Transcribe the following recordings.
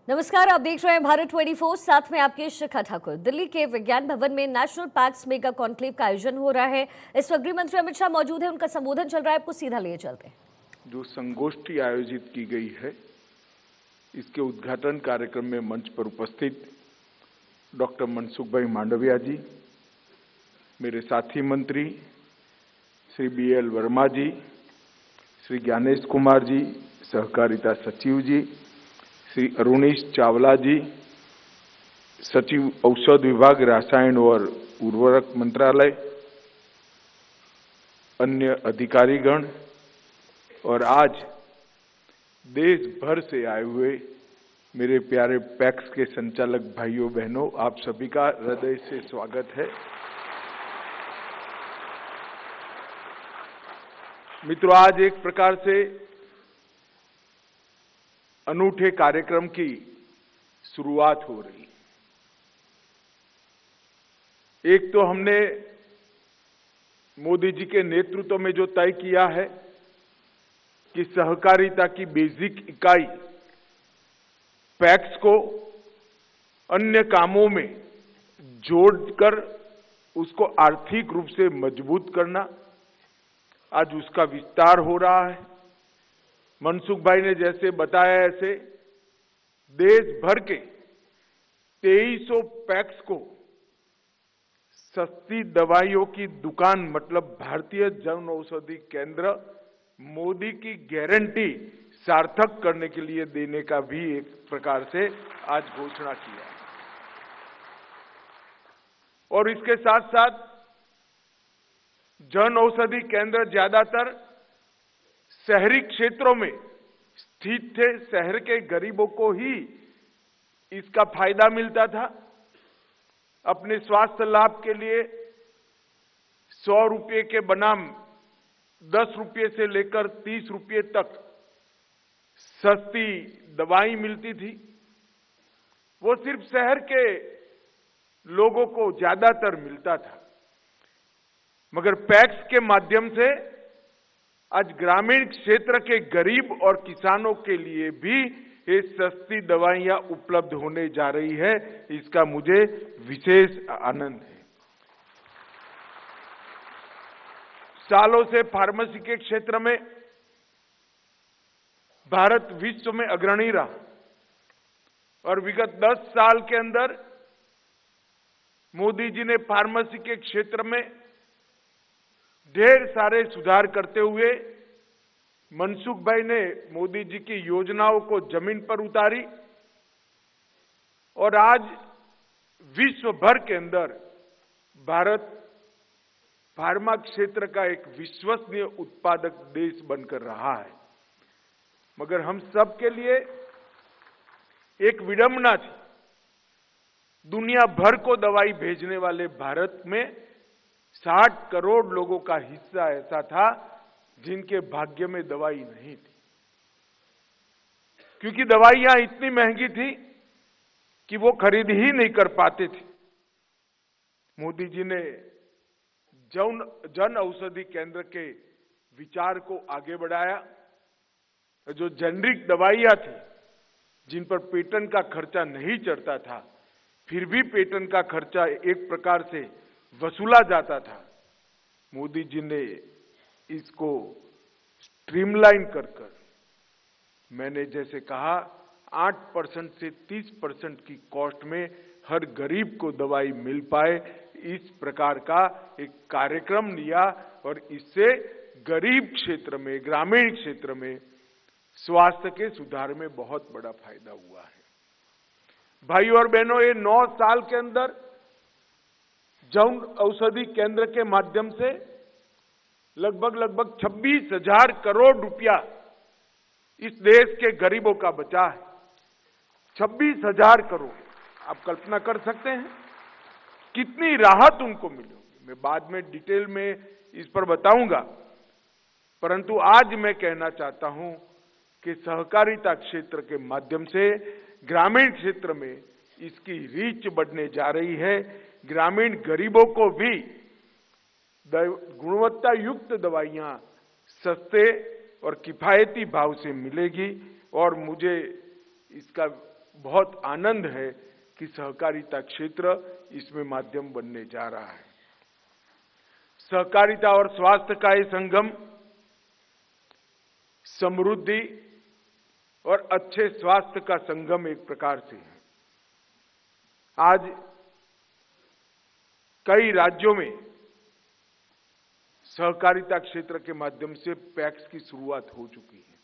नमस्कार, आप देख रहे हैं भारत 24। साथ में आपके शिखा ठाकुर। दिल्ली के विज्ञान भवन में नेशनल पैक्स मेगा कॉन्क्लेव का आयोजन हो रहा है। इस वक्त गृह मंत्री अमित शाह मौजूद है, उनका संबोधन चल रहा है, आपको सीधा लिए चलते हैं। जो संगोष्ठी आयोजित की गई है, इसके उद्घाटन कार्यक्रम में मंच पर उपस्थित डॉक्टर मनसुख भाई मांडविया जी, मेरे साथी मंत्री श्री BL वर्मा जी, श्री ज्ञानेश कुमार जी, सहकारिता सचिव जी, श्री अरुणीश चावला जी, सचिव औषध विभाग, रसायन और उर्वरक मंत्रालय, अन्य अधिकारीगण और आज देश भर से आए हुए मेरे प्यारे पैक्स के संचालक भाइयों बहनों, आप सभी का हृदय से स्वागत है। मित्रों, आज एक प्रकार से अनूठे कार्यक्रम की शुरुआत हो रही है। एक तो हमने मोदी जी के नेतृत्व में जो तय किया है कि सहकारिता की बेसिक इकाई पैक्स को अन्य कामों में जोड़कर उसको आर्थिक रूप से मजबूत करना, आज उसका विस्तार हो रहा है। मनसुख भाई ने जैसे बताया, ऐसे देश भर के 2300 पैक्स को सस्ती दवाइयों की दुकान मतलब भारतीय जन औषधि केंद्र मोदी की गारंटी सार्थक करने के लिए देने का भी एक प्रकार से आज घोषणा किया। और इसके साथ साथ जन औषधि केंद्र ज्यादातर शहरी क्षेत्रों में स्थित थे। शहर के गरीबों को ही इसका फायदा मिलता था। अपने स्वास्थ्य लाभ के लिए 100 रुपये के बनाम 10 रुपये से लेकर 30 रुपये तक सस्ती दवाई मिलती थी। वो सिर्फ शहर के लोगों को ज्यादातर मिलता था, मगर पैक्स के माध्यम से आज ग्रामीण क्षेत्र के गरीब और किसानों के लिए भी ये सस्ती दवाइयां उपलब्ध होने जा रही है। इसका मुझे विशेष आनंद है। सालों से फार्मेसी के क्षेत्र में भारत विश्व में अग्रणी रहा और विगत 10 साल के अंदर मोदी जी ने फार्मेसी के क्षेत्र में ढेर सारे सुधार करते हुए मनसुख भाई ने मोदी जी की योजनाओं को जमीन पर उतारी और आज विश्व भर के अंदर भारत फार्मा क्षेत्र का एक विश्वसनीय उत्पादक देश बनकर रहा है। मगर हम सब के लिए एक विडंबना थी। दुनिया भर को दवाई भेजने वाले भारत में 60 करोड़ लोगों का हिस्सा ऐसा था जिनके भाग्य में दवाई नहीं थी, क्योंकि दवाइयां इतनी महंगी थी कि वो खरीद ही नहीं कर पाते थे। मोदी जी ने जन औषधि केंद्र के विचार को आगे बढ़ाया। जो जेनरिक दवाइयां थी, जिन पर पेटेंट का खर्चा नहीं चढ़ता था, फिर भी पेटेंट का खर्चा एक प्रकार से वसूला जाता था, मोदी जी ने इसको स्ट्रीमलाइन कर मैंने जैसे कहा 8% से 30% की कॉस्ट में हर गरीब को दवाई मिल पाए, इस प्रकार का एक कार्यक्रम लिया और इससे गरीब क्षेत्र में, ग्रामीण क्षेत्र में स्वास्थ्य के सुधार में बहुत बड़ा फायदा हुआ है। भाइयों और बहनों, ये 9 साल के अंदर जन औषधि केंद्र के माध्यम से लगभग 26,000 करोड़ रुपया इस देश के गरीबों का बचा है। 26,000 करोड़, आप कल्पना कर सकते हैं कितनी राहत उनको मिली होगी। मैं बाद में डिटेल में इस पर बताऊंगा, परंतु आज मैं कहना चाहता हूं कि सहकारिता क्षेत्र के माध्यम से ग्रामीण क्षेत्र में इसकी रीच बढ़ने जा रही है। ग्रामीण गरीबों को भी गुणवत्ता युक्त दवाइयां सस्ते और किफायती भाव से मिलेगी और मुझे इसका बहुत आनंद है कि सहकारिता क्षेत्र इसमें माध्यम बनने जा रहा है। सहकारिता और स्वास्थ्य का ये संगम समृद्धि और अच्छे स्वास्थ्य का संगम एक प्रकार से है। आज कई राज्यों में सहकारिता क्षेत्र के माध्यम से पैक्स की शुरुआत हो चुकी है।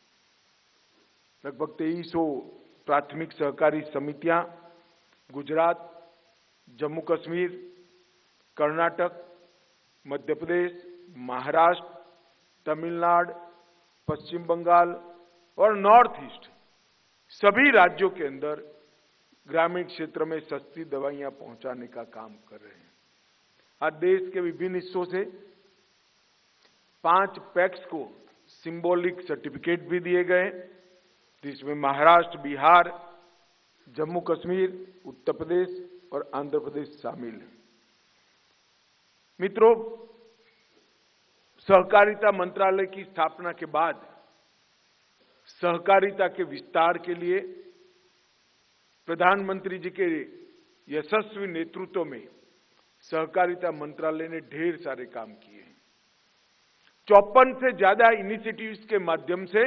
लगभग 2300 प्राथमिक सहकारी समितियां गुजरात, जम्मू कश्मीर, कर्नाटक, मध्य प्रदेश, महाराष्ट्र, तमिलनाडु, पश्चिम बंगाल और नॉर्थ ईस्ट सभी राज्यों के अंदर ग्रामीण क्षेत्र में सस्ती दवाइयां पहुंचाने का काम कर रहे हैं। आज देश के विभिन्न हिस्सों से 5 पैक्स को सिंबॉलिक सर्टिफिकेट भी दिए गए, जिसमें महाराष्ट्र, बिहार, जम्मू कश्मीर, उत्तर प्रदेश और आंध्र प्रदेश शामिल है। मित्रों, सहकारिता मंत्रालय की स्थापना के बाद सहकारिता के विस्तार के लिए प्रधानमंत्री जी के यशस्वी नेतृत्व में सहकारिता मंत्रालय ने ढेर सारे काम किए हैं। 54 से ज्यादा इनिशिएटिव्स के माध्यम से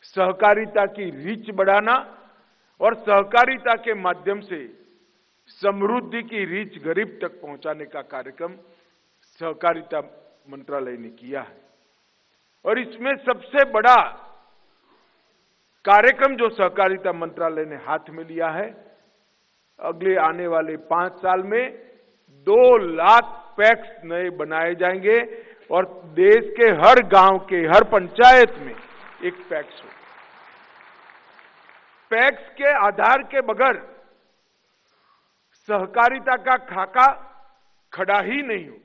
सहकारिता की रीच बढ़ाना और सहकारिता के माध्यम से समृद्धि की रीच गरीब तक पहुंचाने का कार्यक्रम सहकारिता मंत्रालय ने किया है। और इसमें सबसे बड़ा कार्यक्रम जो सहकारिता मंत्रालय ने हाथ में लिया है, अगले आने वाले 5 साल में 2 लाख पैक्स नए बनाए जाएंगे और देश के हर गांव के हर पंचायत में एक पैक्स हो। पैक्स के आधार के बगैर सहकारिता का खाका खड़ा ही नहीं होगा।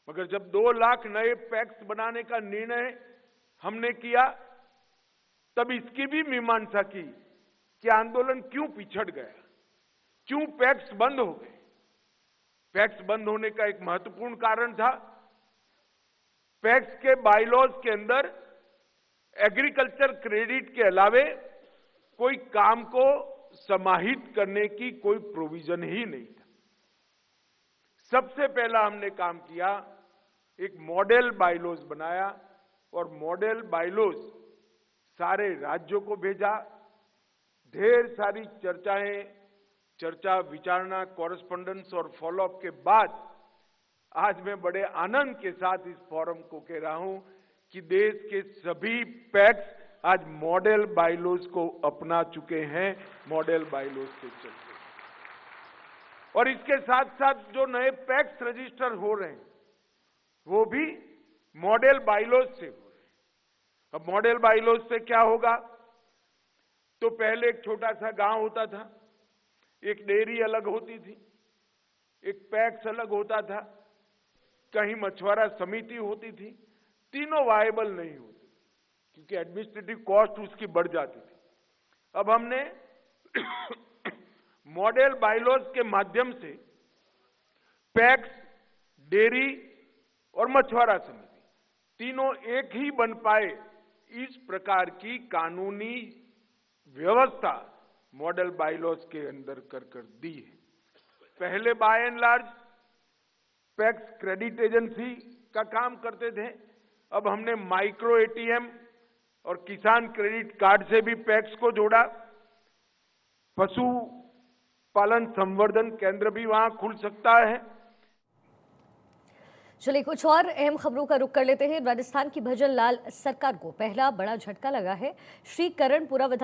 मगर जब 2 लाख नए पैक्स बनाने का निर्णय हमने किया, तब इसकी भी मीमांसा की कि आंदोलन क्यों पिछड़ गया, क्यों पैक्स बंद हो गए। पैक्स बंद होने का एक महत्वपूर्ण कारण था, पैक्स के बायलॉज के अंदर एग्रीकल्चर क्रेडिट के अलावे कोई काम को समाहित करने की कोई प्रोविजन ही नहीं था। सबसे पहला हमने काम किया, एक मॉडल बायलॉज बनाया और मॉडल बायलॉज सारे राज्यों को भेजा। ढेर सारी चर्चा, विचारणा, कॉरेस्पॉन्डेंस और फॉलोअप के बाद आज मैं बड़े आनंद के साथ इस फोरम को कह रहा हूं कि देश के सभी पैक्स आज मॉडल बायलॉज को अपना चुके हैं, मॉडल बायलॉज से चलते। और इसके साथ साथ जो नए पैक्स रजिस्टर हो रहे हैं वो भी मॉडल बायलॉज से हो रहे हैं। अब मॉडल बायलॉज से क्या होगा, तो पहले एक छोटा सा गांव होता था, एक डेयरी अलग होती थी, एक पैक्स अलग होता था, कहीं मछुआरा समिति होती थी, तीनों वायबल नहीं होती क्योंकि एडमिनिस्ट्रेटिव कॉस्ट उसकी बढ़ जाती थी। अब हमने मॉडल बायलॉज के माध्यम से पैक्स, डेयरी और मछुआरा समिति तीनों एक ही बन पाए, इस प्रकार की कानूनी व्यवस्था मॉडल बायलॉज के अंदर कर दी है। पहले by and large PACS credit agency का काम करते थे, अब हमने माइक्रो एटीएम और किसान क्रेडिट कार्ड से भी पैक्स को जोड़ा। पशु पालन संवर्धन केंद्र भी वहां खुल सकता है। चलिए कुछ और अहम खबरों का रुख कर लेते हैं। राजस्थान की भजन लाल सरकार को पहला बड़ा झटका लगा है। श्री करणपुरा